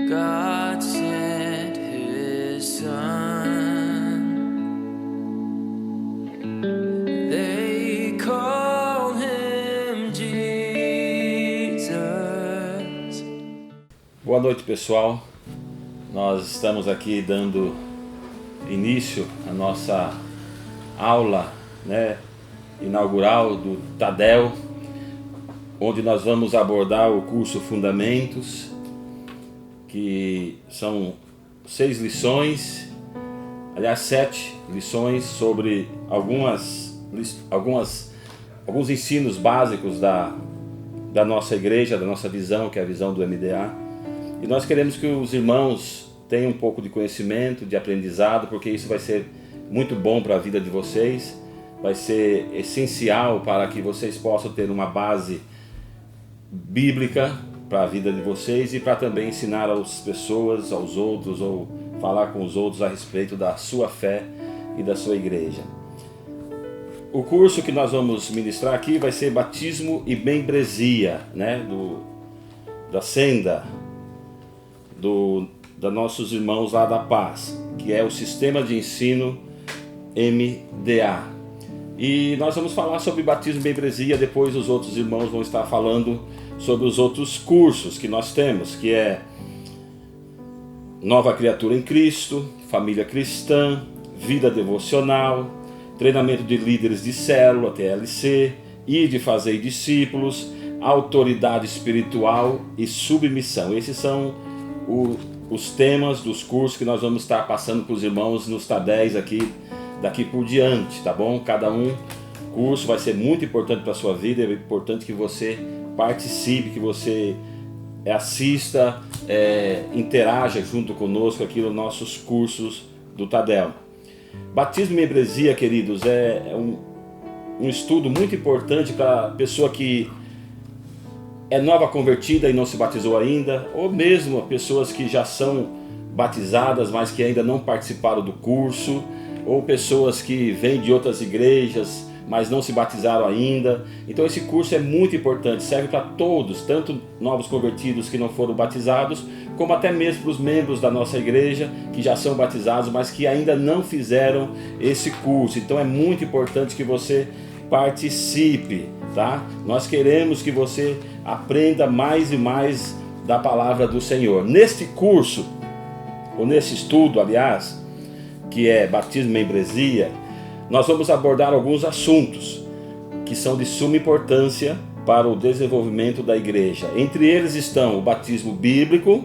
God sent his son. They call him Jesus. Boa noite, pessoal. Nós estamos aqui dando início à nossa aula, inaugural do Tadel, onde nós vamos abordar o curso Fundamentos, que são 6 lições, aliás 7 lições sobre alguns ensinos básicos da nossa igreja, da nossa visão, que é a visão do MDA. E nós queremos que os irmãos tenham um pouco de conhecimento, de aprendizado, porque isso vai ser muito bom para a vida de vocês, vai ser essencial para que vocês possam ter uma base bíblica para a vida de vocês e para também ensinar às pessoas, aos outros, ou falar com os outros a respeito da sua fé e da sua igreja. O curso que nós vamos ministrar aqui vai ser Batismo e Membresia, da Senda, da nossos irmãos lá da Paz, que é o Sistema de Ensino MDA. E nós vamos falar sobre batismo e membresia, depois os outros irmãos vão estar falando sobre os outros cursos que nós temos, que é Nova Criatura em Cristo, Família Cristã, Vida Devocional, Treinamento de Líderes de Célula, TLC, Ide Fazer Discípulos, Autoridade Espiritual e Submissão. Esses são os temas dos cursos que nós vamos estar passando para os irmãos nos TADEs daqui por diante, tá bom? Cada curso vai ser muito importante para a sua vida, é importante que você participe, que você assista, interaja junto conosco aqui nos nossos cursos do Tadel. Batismo e membresia, queridos, é um estudo muito importante para a pessoa que é nova convertida e não se batizou ainda, ou mesmo pessoas que já são batizadas, mas que ainda não participaram do curso, ou pessoas que vêm de outras igrejas, mas não se batizaram ainda. Então esse curso é muito importante, serve para todos, tanto novos convertidos que não foram batizados, como até mesmo para os membros da nossa igreja, que já são batizados, mas que ainda não fizeram esse curso. Então é muito importante que você participe, tá? Nós queremos que você aprenda mais e mais da palavra do Senhor. Neste curso, ou nesse estudo, aliás, que é Batismo e Membresia, nós vamos abordar alguns assuntos que são de suma importância para o desenvolvimento da igreja. Entre eles estão o batismo bíblico,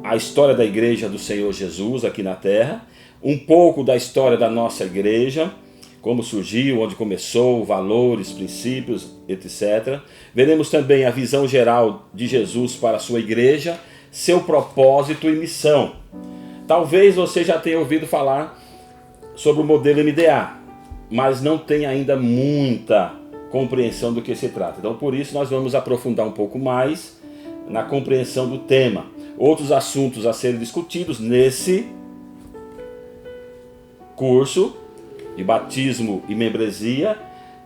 a história da igreja do Senhor Jesus aqui na terra, um pouco da história da nossa igreja, como surgiu, onde começou, valores, princípios, etc. Veremos também a visão geral de Jesus para a sua igreja, seu propósito e missão. Talvez você já tenha ouvido falar sobre o modelo MDA, mas não tem ainda muita compreensão do que se trata. Então, por isso, nós vamos aprofundar um pouco mais na compreensão do tema. Outros assuntos a serem discutidos nesse curso de batismo e membresia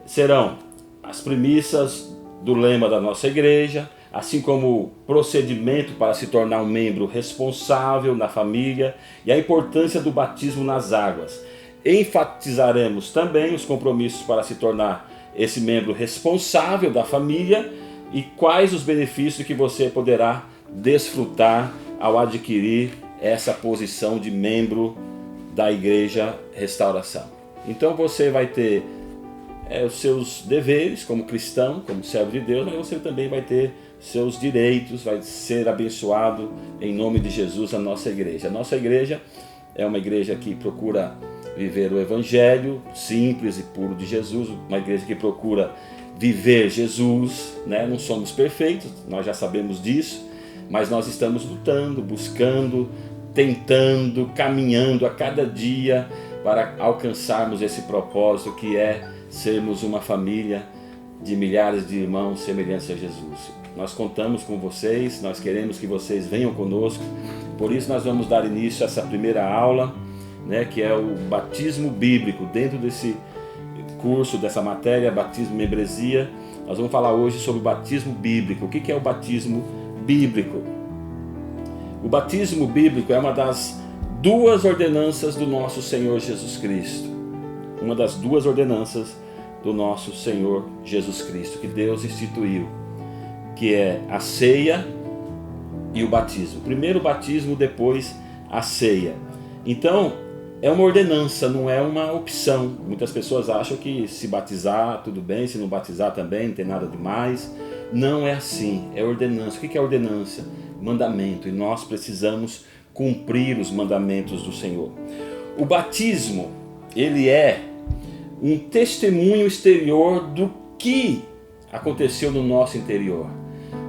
serão as premissas do lema da nossa igreja, assim como o procedimento para se tornar um membro responsável na família e a importância do batismo nas águas. Enfatizaremos também os compromissos para se tornar esse membro responsável da família e quais os benefícios que você poderá desfrutar ao adquirir essa posição de membro da Igreja Restauração. Então você vai ter os seus deveres como cristão, como servo de Deus, mas você também vai ter seus direitos, vai ser abençoado em nome de Jesus a nossa igreja. A nossa igreja é uma igreja que procura viver o evangelho simples e puro de Jesus, uma igreja que procura viver Jesus, Não somos perfeitos, nós já sabemos disso, mas nós estamos lutando, buscando, tentando, caminhando a cada dia para alcançarmos esse propósito que é sermos uma família de milhares de irmãos semelhantes a Jesus. Nós contamos com vocês, nós queremos que vocês venham conosco, por isso nós vamos dar início a essa primeira aula, que é o batismo bíblico. Dentro desse curso, dessa matéria, batismo e membresia, nós vamos falar hoje sobre o batismo bíblico. O que é o batismo bíblico? O batismo bíblico é uma das duas ordenanças do nosso Senhor Jesus Cristo. Uma das duas ordenanças do nosso Senhor Jesus Cristo, que Deus instituiu, que é a ceia e o batismo. Primeiro o batismo, depois a ceia. Então, é uma ordenança, não é uma opção. Muitas pessoas acham que se batizar, tudo bem, se não batizar também, não tem nada demais. Não é assim, é ordenança. O que é ordenança? Mandamento, e nós precisamos cumprir os mandamentos do Senhor. O batismo, ele é um testemunho exterior do que aconteceu no nosso interior.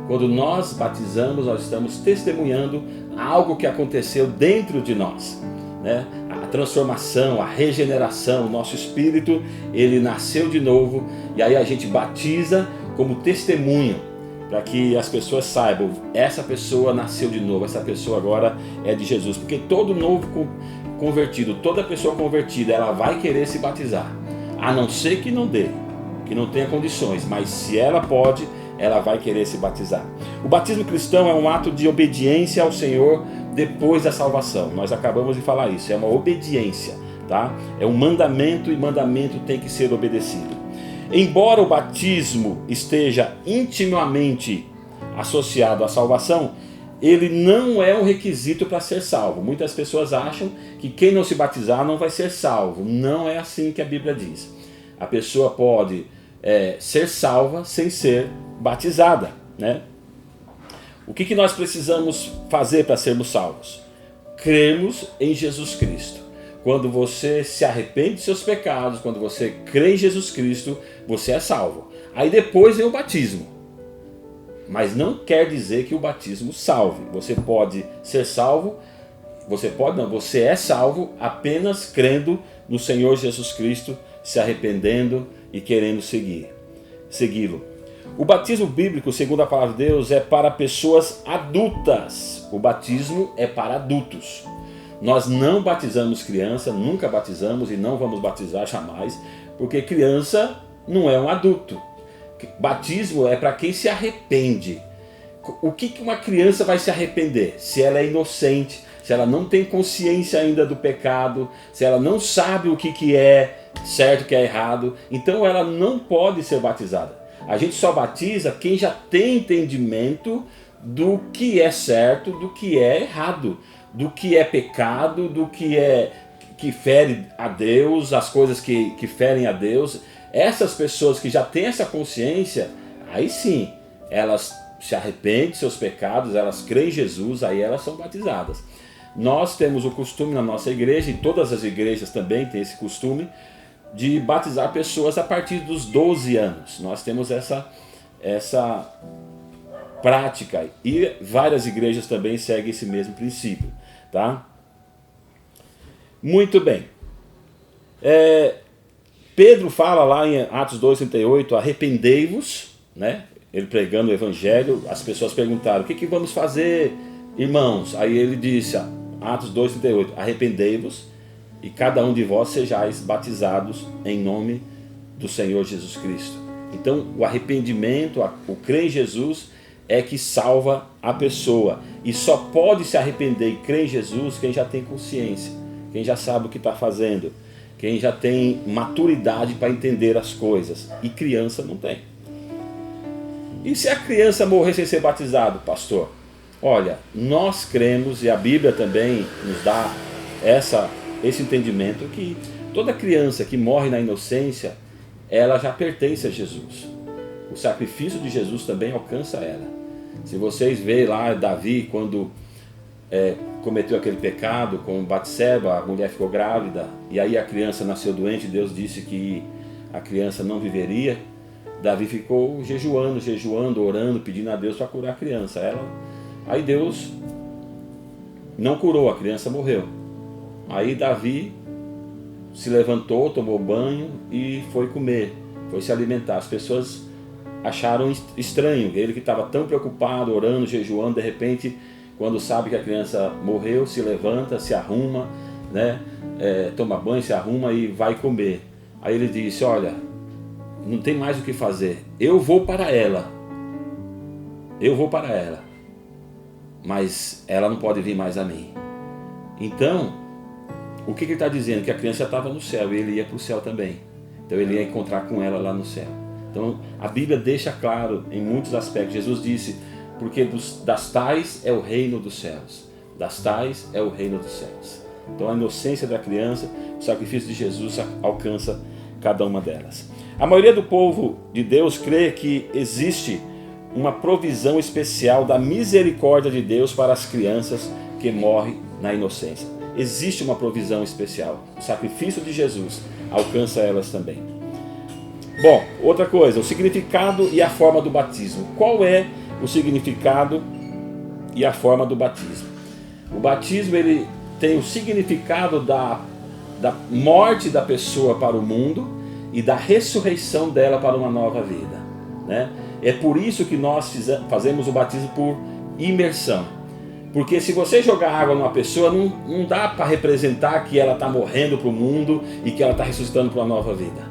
Quando nós batizamos, nós estamos testemunhando algo que aconteceu dentro de nós, né? A transformação, a regeneração, o nosso espírito, ele nasceu de novo, e aí a gente batiza como testemunho, para que as pessoas saibam, essa pessoa nasceu de novo, essa pessoa agora é de Jesus. Porque todo novo convertido, toda pessoa convertida, ela vai querer se batizar, a não ser que não dê, que não tenha condições, mas se ela pode, ela vai querer se batizar. O batismo cristão é um ato de obediência ao Senhor depois da salvação. Nós acabamos de falar isso, é uma obediência, tá? É um mandamento, e mandamento tem que ser obedecido. Embora o batismo esteja intimamente associado à salvação, ele não é um requisito para ser salvo. Muitas pessoas acham que quem não se batizar não vai ser salvo. Não é assim que a Bíblia diz. A pessoa pode ser salva sem ser batizada, né? O que nós precisamos fazer para sermos salvos? Cremos em Jesus Cristo. Quando você se arrepende de seus pecados, quando você crê em Jesus Cristo, você é salvo. Aí depois vem o batismo. Mas não quer dizer que o batismo salve. Você pode ser salvo, você é salvo apenas crendo no Senhor Jesus Cristo, se arrependendo e querendo segui-lo. O batismo bíblico, segundo a palavra de Deus, é para pessoas adultas. O batismo é para adultos. Nós não batizamos criança, nunca batizamos e não vamos batizar jamais, porque criança não é um adulto. Batismo é para quem se arrepende. O que uma criança vai se arrepender? Se ela é inocente, se ela não tem consciência ainda do pecado, se ela não sabe o que é certo, o que é errado, então ela não pode ser batizada. A gente só batiza quem já tem entendimento do que é certo, do que é errado, do que é pecado, do que fere a Deus, as coisas que ferem a Deus. Essas pessoas que já têm essa consciência, aí sim, elas se arrependem de seus pecados, elas creem em Jesus, aí elas são batizadas. Nós temos o costume na nossa igreja, e todas as igrejas também têm esse costume, de batizar pessoas a partir dos 12 anos. Nós temos essa prática, e várias igrejas também seguem esse mesmo princípio, tá? Muito bem. Pedro fala lá em Atos 2,38, arrependei-vos, né? Ele pregando o evangelho, as pessoas perguntaram, o que vamos fazer, irmãos? Aí ele disse, Atos 2,38, arrependei-vos e cada um de vós sejais batizados em nome do Senhor Jesus Cristo. Então o arrependimento, o crer em Jesus é que salva a pessoa, e só pode se arrepender e crer em Jesus quem já tem consciência, quem já sabe o que está fazendo, quem já tem maturidade para entender as coisas, e criança não tem. E se a criança morrer sem ser batizado, pastor? Olha, nós cremos, e a Bíblia também nos dá esse entendimento, que toda criança que morre na inocência, ela já pertence a Jesus. O sacrifício de Jesus também alcança ela. Se vocês veem lá Davi, quando cometeu aquele pecado com Batseba, a mulher ficou grávida, e aí a criança nasceu doente, Deus disse que a criança não viveria. Davi ficou jejuando, orando, pedindo a Deus para curar a criança. Aí Deus não curou, a criança morreu. Aí Davi se levantou, tomou banho e foi comer, foi se alimentar. As pessoas acharam estranho, ele que estava tão preocupado, orando, jejuando, de repente, quando sabe que a criança morreu, se levanta, se arruma, né? Toma banho, se arruma e vai comer. Aí ele disse, olha, não tem mais o que fazer, eu vou para ela. mas ela não pode vir mais a mim. Então, o que ele está dizendo? Que a criança já estava no céu e ele ia para o céu também. Então ele ia encontrar com ela lá no céu. Então a Bíblia deixa claro em muitos aspectos. Jesus disse, porque das tais é o reino dos céus. Das tais é o reino dos céus. Então a inocência da criança, o sacrifício de Jesus alcança cada uma delas. A maioria do povo de Deus crê que existe uma provisão especial da misericórdia de Deus para as crianças que morrem na inocência. Existe uma provisão especial. O sacrifício de Jesus alcança elas também. Bom, outra coisa, o significado e a forma do batismo. Qual é o significado e a forma do batismo? O batismo ele tem o significado da morte da pessoa para o mundo e da ressurreição dela para uma nova vida, né? É por isso que nós fazemos o batismo por imersão. Porque se você jogar água numa pessoa, não dá para representar que ela está morrendo para o mundo e que ela está ressuscitando para uma nova vida,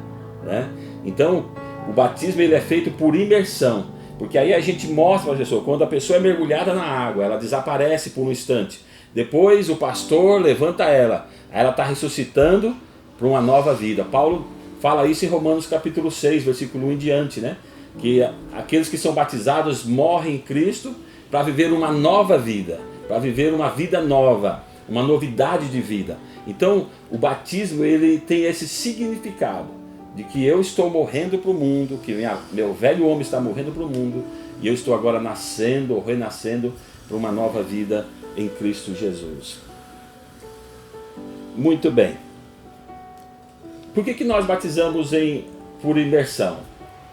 né? Então, o batismo ele é feito por imersão. Porque aí a gente mostra para a pessoa, quando a pessoa é mergulhada na água, ela desaparece por um instante. Depois o pastor levanta ela, aí ela está ressuscitando para uma nova vida. Paulo fala isso em Romanos capítulo 6, versículo 1 em diante, né? Que aqueles que são batizados morrem em Cristo para viver uma nova vida, para viver uma vida nova, uma novidade de vida. Então o batismo ele tem esse significado de que eu estou morrendo para o mundo, que meu velho homem está morrendo para o mundo e eu estou agora nascendo ou renascendo para uma nova vida em Cristo Jesus. Muito bem. Por que nós batizamos por imersão?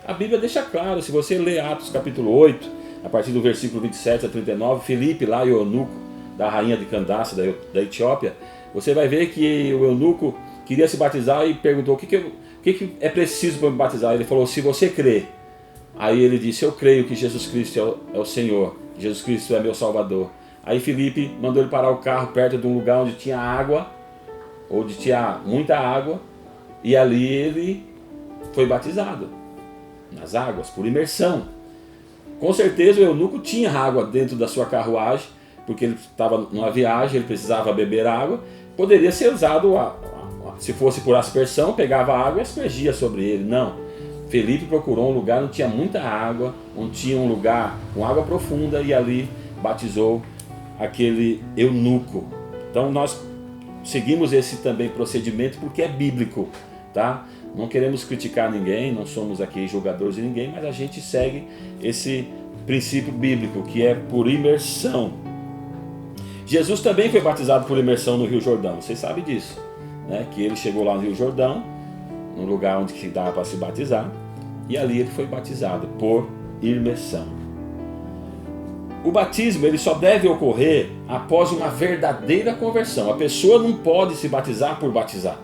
A Bíblia deixa claro, se você ler Atos capítulo 8, a partir do versículo 27 a 39, Filipe, lá o eunuco da rainha de Candace, da Etiópia, você vai ver que o eunuco queria se batizar e perguntou o que é preciso para me batizar. Ele falou, se você crê. Aí ele disse, eu creio que Jesus Cristo é o Senhor, Jesus Cristo é meu Salvador. Aí Filipe mandou ele parar o carro perto de um lugar onde tinha água, onde tinha muita água, e ali ele foi batizado, nas águas, por imersão. Com certeza o eunuco tinha água dentro da sua carruagem, porque ele estava numa viagem, ele precisava beber água, poderia ser usado, se fosse por aspersão, pegava água e aspergia sobre ele. Não, Filipe procurou um lugar onde tinha muita água, onde tinha um lugar com água profunda, e ali batizou aquele eunuco. Então nós seguimos esse também procedimento porque é bíblico, tá? Não queremos criticar ninguém, não somos aqui julgadores de ninguém, mas a gente segue esse princípio bíblico que é por imersão. Jesus também foi batizado por imersão no Rio Jordão, vocês sabem disso, né? Que ele chegou lá no Rio Jordão, no lugar onde dava para se batizar, e ali ele foi batizado por imersão. O batismo ele só deve ocorrer após uma verdadeira conversão. A pessoa não pode se batizar por batizar.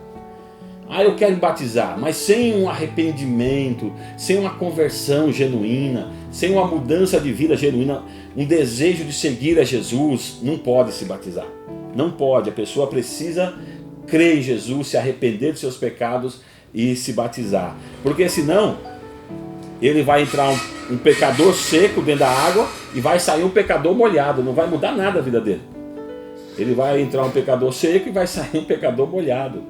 Ah, eu quero me batizar, mas sem um arrependimento, sem uma conversão genuína, sem uma mudança de vida genuína, um desejo de seguir a Jesus, não pode se batizar. Não pode, a pessoa precisa crer em Jesus, se arrepender de seus pecados e se batizar. Porque senão, ele vai entrar um pecador seco dentro da água e vai sair um pecador molhado, não vai mudar nada a vida dele. Ele vai entrar um pecador seco e vai sair um pecador molhado.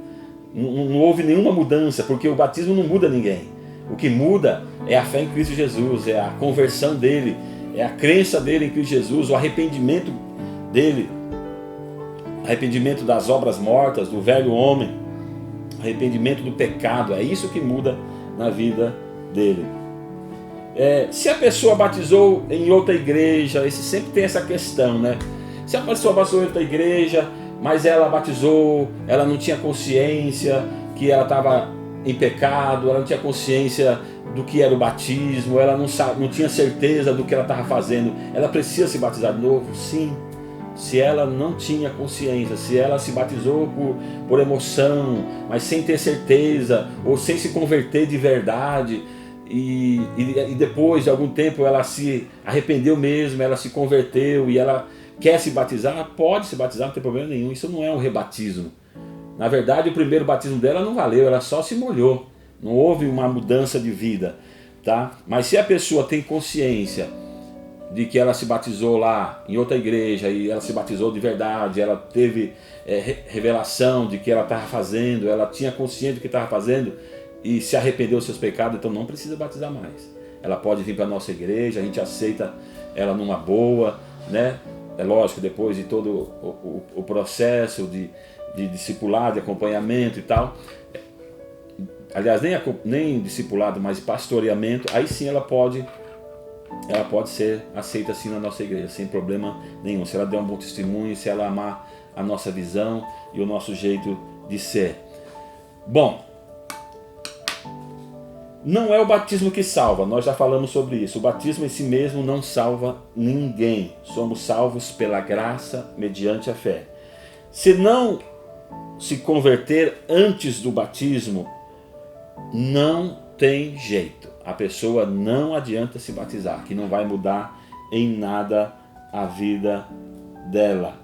Não houve nenhuma mudança, porque o batismo não muda ninguém. O que muda é a fé em Cristo Jesus, é a conversão dele, é a crença dele em Cristo Jesus, o arrependimento dele, arrependimento das obras mortas, do velho homem, arrependimento do pecado. É isso que muda na vida dele. Se a pessoa batizou em outra igreja, sempre tem essa questão, né? Se a pessoa batizou em outra igreja, mas ela batizou, ela não tinha consciência que ela estava em pecado, ela não tinha consciência do que era o batismo, ela não tinha certeza do que ela estava fazendo, ela precisa se batizar de novo? Sim. Se ela não tinha consciência, se ela se batizou por emoção, mas sem ter certeza, ou sem se converter de verdade, e depois de algum tempo ela se arrependeu mesmo, ela se converteu e ela quer se batizar, pode se batizar, não tem problema nenhum. Isso não é um rebatismo. Na verdade, o primeiro batismo dela não valeu, ela só se molhou. Não houve uma mudança de vida, tá? Mas se a pessoa tem consciência de que ela se batizou lá em outra igreja e ela se batizou de verdade, ela teve revelação de que ela estava fazendo, ela tinha consciência do que estava fazendo e se arrependeu dos seus pecados, então não precisa batizar mais. Ela pode vir para a nossa igreja, a gente aceita ela numa boa, né? É lógico, depois de todo o processo de discipulado, de acompanhamento e tal. Aliás, nem discipulado, mas pastoreamento, aí sim ela pode ser aceita assim na nossa igreja, sem problema nenhum. Se ela der um bom testemunho, se ela amar a nossa visão e o nosso jeito de ser. Bom, não é o batismo que salva, nós já falamos sobre isso. O batismo em si mesmo não salva ninguém. Somos salvos pela graça mediante a fé. Se não se converter antes do batismo, não tem jeito. A pessoa não adianta se batizar, que não vai mudar em nada a vida dela.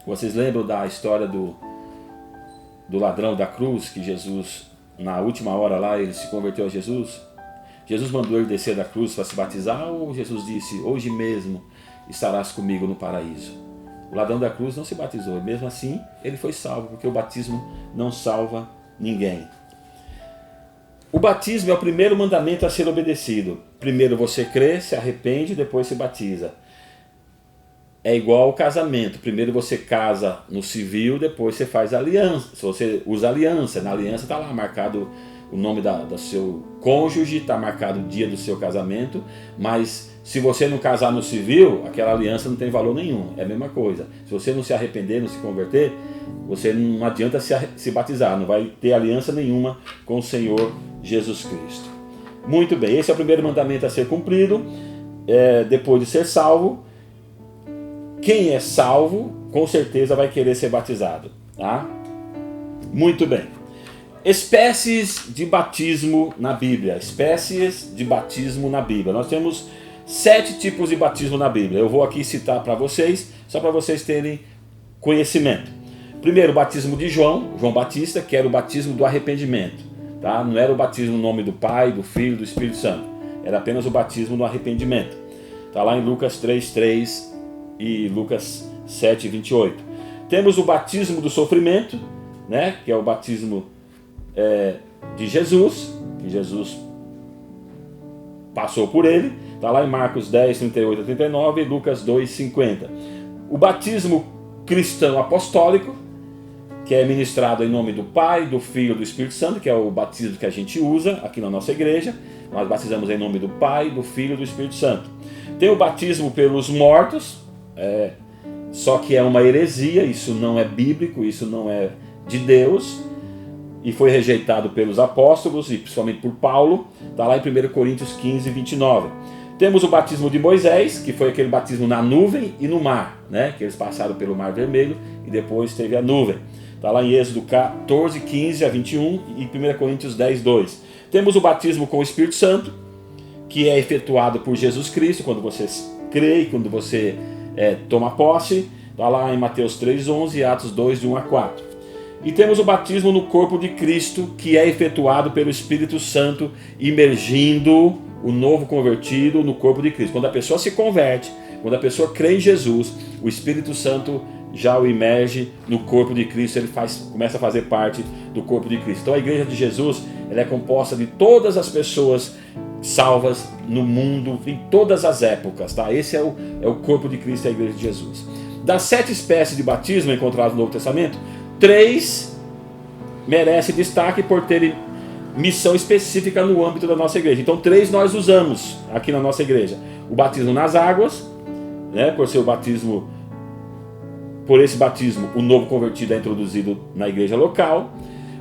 Vocês lembram da história do ladrão da cruz, que Jesus, na última hora lá, ele se converteu a Jesus? Jesus mandou ele descer da cruz para se batizar, ou Jesus disse, hoje mesmo estarás comigo no paraíso? O ladrão da cruz não se batizou, e mesmo assim ele foi salvo, porque o batismo não salva ninguém. O batismo é o primeiro mandamento a ser obedecido. Primeiro você crê, se arrepende, depois se batiza. É igual ao casamento. Primeiro você casa no civil, depois você faz aliança. Se você usa aliança, na aliança está lá marcado o nome do seu cônjuge, está marcado o dia do seu casamento, mas se você não casar no civil, aquela aliança não tem valor nenhum. É a mesma coisa. Se você não se arrepender, não se converter, você não adianta se batizar, não vai ter aliança nenhuma com o Senhor Jesus Cristo. Muito bem, esse é o primeiro mandamento a ser cumprido, depois de ser salvo. Quem é salvo, com certeza vai querer ser batizado, tá? Muito bem. Espécies de batismo na Bíblia. Espécies de batismo na Bíblia. Nós temos 7 tipos de batismo na Bíblia. Eu vou aqui citar para vocês, só para vocês terem conhecimento. Primeiro, o batismo de João Batista, que era o batismo do arrependimento. Tá? Não era o batismo no nome do Pai, do Filho e do Espírito Santo. Era apenas o batismo do arrependimento. Está lá em Lucas 3:3 e Lucas 7:28. Temos o batismo do sofrimento, né? Que é o batismo de Jesus, que Jesus passou por ele. Está lá em Marcos 10:38-39 e Lucas 2:50. O batismo cristão apostólico, que é ministrado em nome do Pai, do Filho e do Espírito Santo, que é o batismo que a gente usa aqui na nossa igreja. Nós batizamos em nome do Pai, do Filho e do Espírito Santo. Tem o batismo pelos mortos, só que é uma heresia, isso não é bíblico, isso não é de Deus, e foi rejeitado pelos apóstolos, e principalmente por Paulo. Está lá em 1 Coríntios 15:29. Temos o batismo de Moisés, que foi aquele batismo na nuvem e no mar, né? Que eles passaram pelo Mar Vermelho e depois teve a nuvem. Está lá em Êxodo 14:15-21 e 1 Coríntios 10:2. Temos o batismo com o Espírito Santo, que é efetuado por Jesus Cristo, quando você crê e quando você toma posse. Está lá em Mateus 3:11 e Atos 2:1-4. E temos o batismo no corpo de Cristo, que é efetuado pelo Espírito Santo, imergindo o novo convertido no corpo de Cristo. Quando a pessoa se converte, quando a pessoa crê em Jesus, o Espírito Santo já o imerge no corpo de Cristo, ele começa a fazer parte do corpo de Cristo. Então a igreja de Jesus, ela é composta de todas as pessoas salvas no mundo, em todas as épocas, tá? Esse é o corpo de Cristo, a igreja de Jesus. Das 7 espécies de batismo encontradas no Novo Testamento, 3 merecem destaque por terem missão específica no âmbito da nossa igreja. Então 3 nós usamos aqui na nossa igreja. O batismo nas águas, né, por ser o batismo. Por esse batismo, o novo convertido é introduzido na igreja local.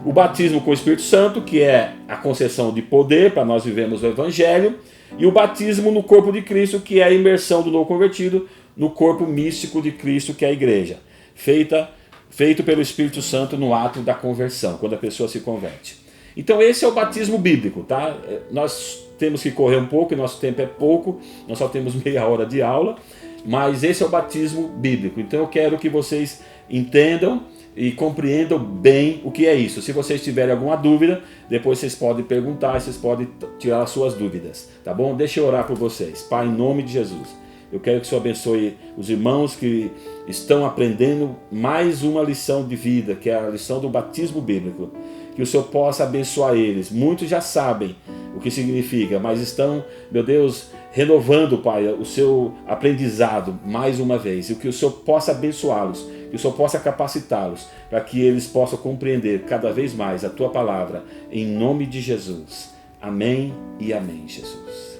O batismo com o Espírito Santo, que é a concessão de poder para nós vivermos o Evangelho. E o batismo no corpo de Cristo, que é a imersão do novo convertido no corpo místico de Cristo, que é a igreja. Feito pelo Espírito Santo no ato da conversão, quando a pessoa se converte. Então esse é o batismo bíblico, tá? Nós temos que correr um pouco, nosso tempo é pouco, nós só temos meia hora de aula. Mas esse é o batismo bíblico. Então eu quero que vocês entendam e compreendam bem o que é isso. Se vocês tiverem alguma dúvida, depois vocês podem perguntar, vocês podem tirar as suas dúvidas, tá bom? Deixa eu orar por vocês. Pai, em nome de Jesus, eu quero que o Senhor abençoe os irmãos que estão aprendendo mais uma lição de vida, que é a lição do batismo bíblico. Que o Senhor possa abençoar eles. Muitos já sabem o que significa, mas estão, meu Deus, renovando, Pai, o seu aprendizado mais uma vez. E que o Senhor possa abençoá-los, que o Senhor possa capacitá-los, para que eles possam compreender cada vez mais a Tua palavra, em nome de Jesus. Amém e amém, Jesus.